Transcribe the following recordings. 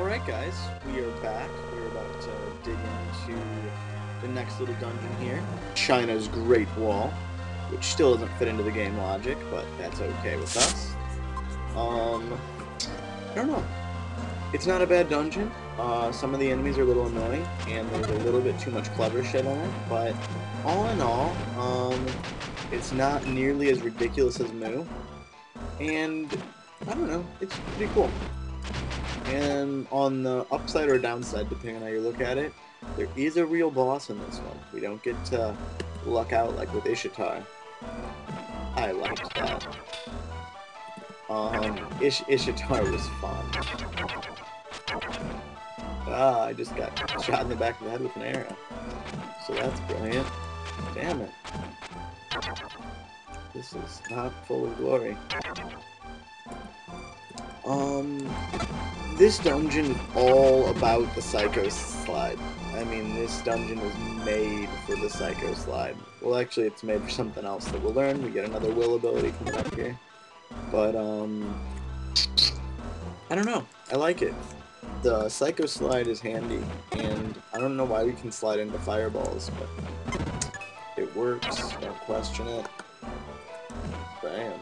Alright guys, we are back. We're about to dig into the next little dungeon here. China's Great Wall, which still doesn't fit into the game logic, but that's okay with us. I don't know. It's not a bad dungeon. Some of the enemies are a little annoying, and there's a little bit too much clever shit on it, but all in all, it's not nearly as ridiculous as Moo, and I don't know, it's pretty cool. And on the upside or downside, depending on how you look at it, there is a real boss in this one. We don't get to luck out like with Ishtar. I liked that. Ishtar was fun. I just got shot in the back of the head with an arrow. So that's brilliant. Damn it. This is not full of glory. This dungeon is all about the Psycho Slide. I mean, this dungeon was made for the Psycho Slide. Well, actually, it's made for something else that we'll learn. We get another will ability coming up here. But, I don't know. I like it. The Psycho Slide is handy, and I don't know why we can slide into fireballs, but it works. Don't question it. Bam.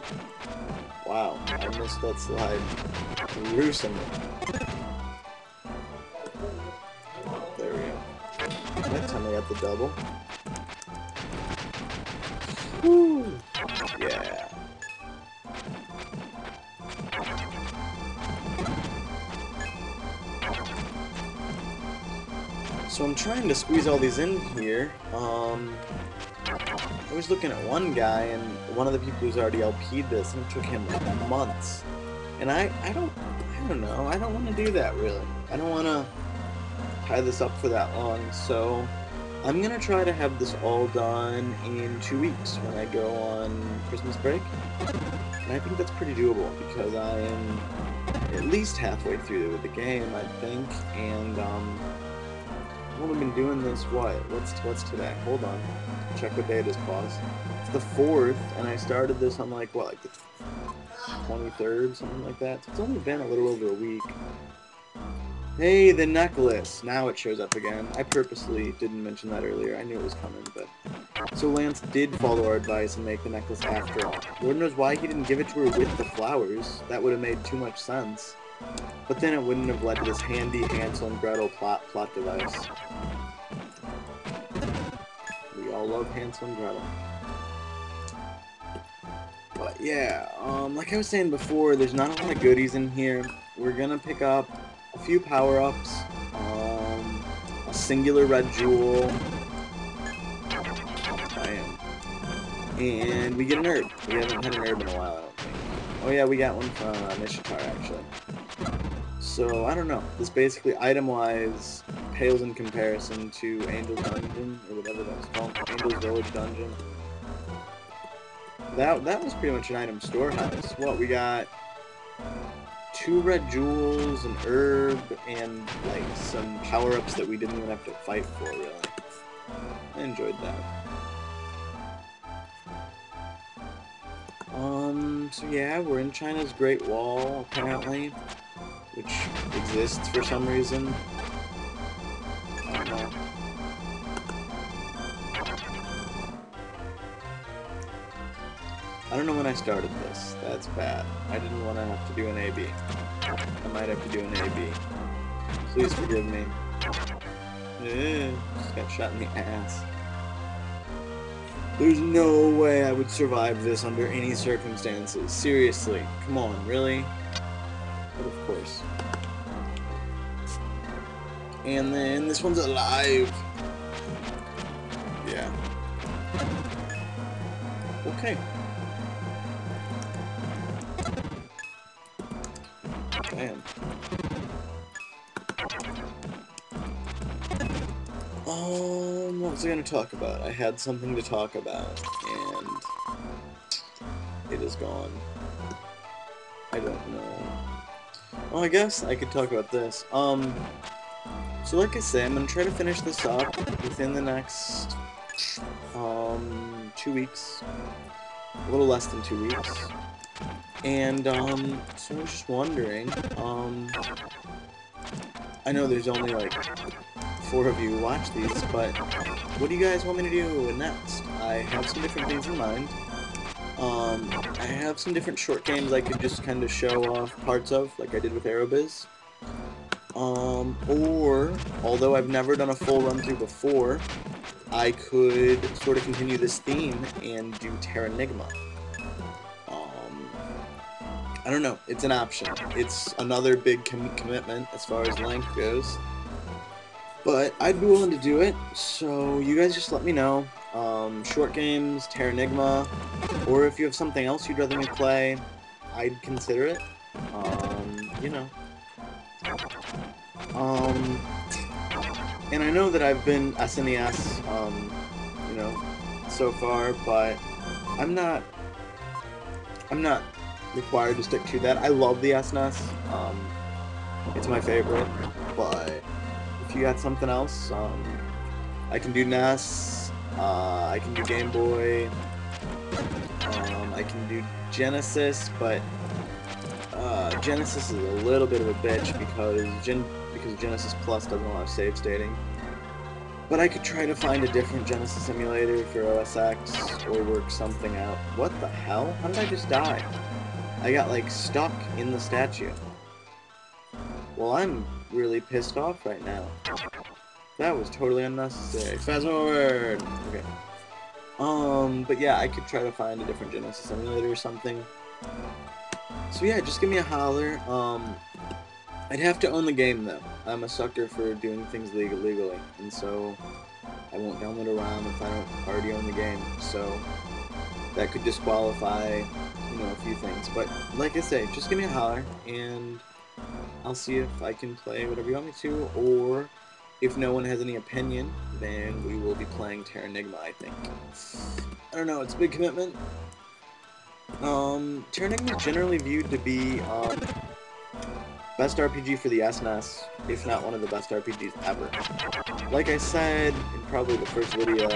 Wow, I missed that slide gruesomely. There we go. That time I got the double. Woo! Yeah. So I'm trying to squeeze all these in here. I was looking at one guy, and one of the people who's already LP'd this, and it took him like months. And I don't know. I don't want to do that, really. I don't want to tie this up for that long, so I'm going to try to have this all done in 2 weeks when I go on Christmas break. And I think that's pretty doable, because I am at least halfway through the game, I think, and I've only been doing this, what's today? Hold on. Check what day it is, pause. It's the 4th, and I started this on like the 23rd, something like that. So it's only been a little over a week. Hey, the necklace! Now it shows up again. I purposely didn't mention that earlier. I knew it was coming, but... So Lance did follow our advice and make the necklace after all. Lord knows why he didn't give it to her with the flowers. That would have made too much sense. But then it wouldn't have led to this handy Hansel and Gretel plot device. We all love Hansel and Gretel. But yeah, like I was saying before, there's not a lot of goodies in here. We're gonna pick up a few power-ups, a singular red jewel, and we get an herb. We haven't had an herb in a while, I don't think. Oh yeah, we got one from Ishtar, actually. So, I don't know. This basically, item-wise, pales in comparison to Angel's Dungeon, or whatever that's called. Angel's Village Dungeon. That was pretty much an item storehouse. What, we got 2 red jewels, an herb, and, like, some power-ups that we didn't even have to fight for, really. I enjoyed that. So yeah, we're in China's Great Wall, apparently, which exists for some reason. I don't know. I don't know when I started this. That's bad. I didn't want to have to do an AB. I might have to do an AB. Please forgive me. Just got shot in the ass. There's no way I would survive this under any circumstances. Seriously. Come on, really? But of course. And then this one's alive. Yeah. Okay. Damn. What was I going to talk about? I had something to talk about, and it is gone. I don't know. Well, I guess I could talk about this. So like I say, I'm going to try to finish this up within the next, 2 weeks. A little less than 2 weeks. And, so I was just wondering, I know there's only like 4 of you who watch these, but what do you guys want me to do next? I have some different things in mind. I have some different short games I could just kind of show off parts of, like I did with Aerobiz. Or, although I've never done a full run-through before, I could sort of continue this theme and do Terranigma. I don't know. It's an option. It's another big commitment as far as length goes. But I'd be willing to do it, so you guys just let me know. Short games, Terranigma, or if you have something else you'd rather me play, I'd consider it. You know. And I know that I've been SNES, you know, so far, but I'm not required to stick to that. I love the SNES. It's my favorite, but if you got something else, I can do NES, I can do Game Boy, I can do Genesis, but Genesis is a little bit of a bitch because Genesis Plus doesn't allow save stating. But I could try to find a different Genesis emulator for OS X or work something out. What the hell? How did I just die? I got like stuck in the statue. Well, I'm really pissed off right now. That was totally unnecessary. Fast forward! Okay. But yeah, I could try to find a different Genesis emulator or something. So yeah, just give me a holler. I'd have to own the game though. I'm a sucker for doing things legally, and so I won't download a ROM if I don't already own the game. So that could disqualify, you know, a few things. But like I say, just give me a holler, and I'll see if I can play whatever you want me to, or if no one has any opinion, then we will be playing Terranigma, I think. I don't know, it's a big commitment. Terranigma is generally viewed to be best RPG for the SNES, if not one of the best RPGs ever. Like I said in probably the first video,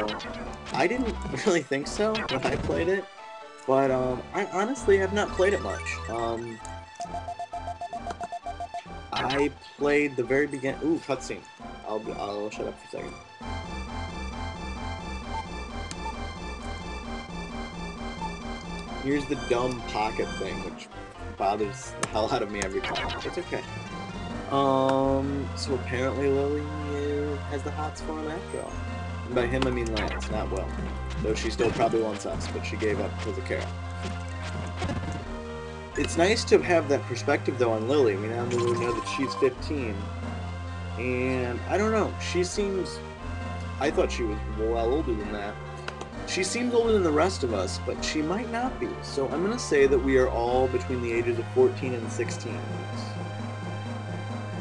I didn't really think so when I played it, but I honestly have not played it much. I played the very beginning. Ooh, cutscene. I'll shut up for a second. Here's the dumb pocket thing, which bothers the hell out of me every time. It's okay. So apparently Lilly has the hots for him after all. And by him I mean Lance, not Will. Though she still probably wants us, but she gave up because of Kara. It's nice to have that perspective though on Lilly. We now know that she's 15. And I don't know, she seems... I thought she was well older than that. She seems older than the rest of us, but she might not be. So I'm going to say that we are all between the ages of 14 and 16.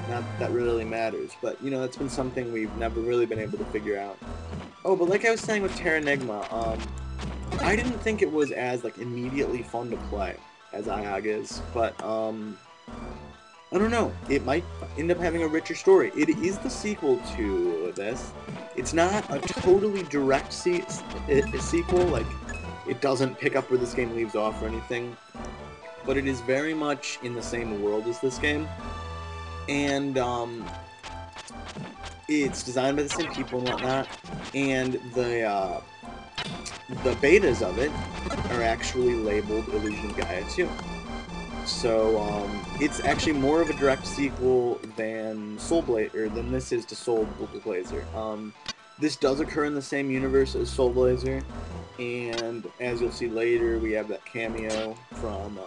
Not that that really matters, but, you know, that's been something we've never really been able to figure out. Oh, but like I was saying with Terranigma, I didn't think it was as, like, immediately fun to play as IOG is, but, I don't know. It might end up having a richer story. It is the sequel to this. It's not a totally direct sequel, like, it doesn't pick up where this game leaves off or anything, but it is very much in the same world as this game, and, it's designed by the same people and whatnot, and the betas of it are actually labeled Illusion of Gaia 2. So, it's actually more of a direct sequel than than this is to Soul Blazer. This does occur in the same universe as Soul Blazer, and as you'll see later, we have that cameo from,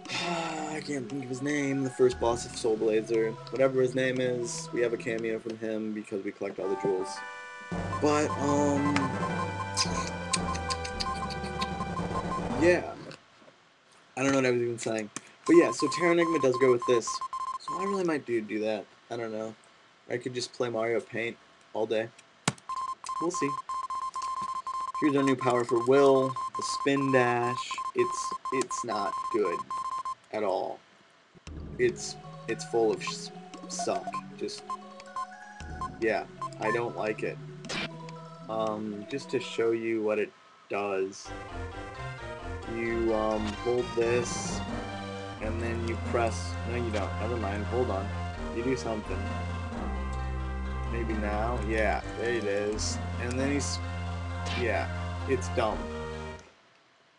I can't think of his name, the first boss of Soul Blazer. Whatever his name is, we have a cameo from him because we collect all the jewels. But, yeah. I don't know what I was even saying. But yeah, so Terranigma does go with this. So I really might do that. I don't know. I could just play Mario Paint all day. We'll see. Here's our new power for Will. The spin dash. It's not good at all. It's full of suck. Just, yeah, I don't like it. Just to show you what it does. You hold this, and then you press. No, you don't. Never mind. Hold on. You do something. Maybe now? Yeah, there it is. And then he's... Yeah, it's dumb.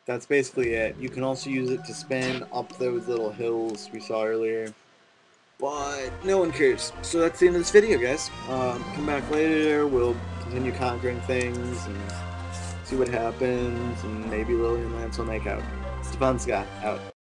That's basically it. You can also use it to spin up those little hills we saw earlier. But no one cares. So that's the end of this video, guys. Come back later. We'll continue conquering things and see what happens. And maybe Lilly and Lance will make out. Stefan Scott, out.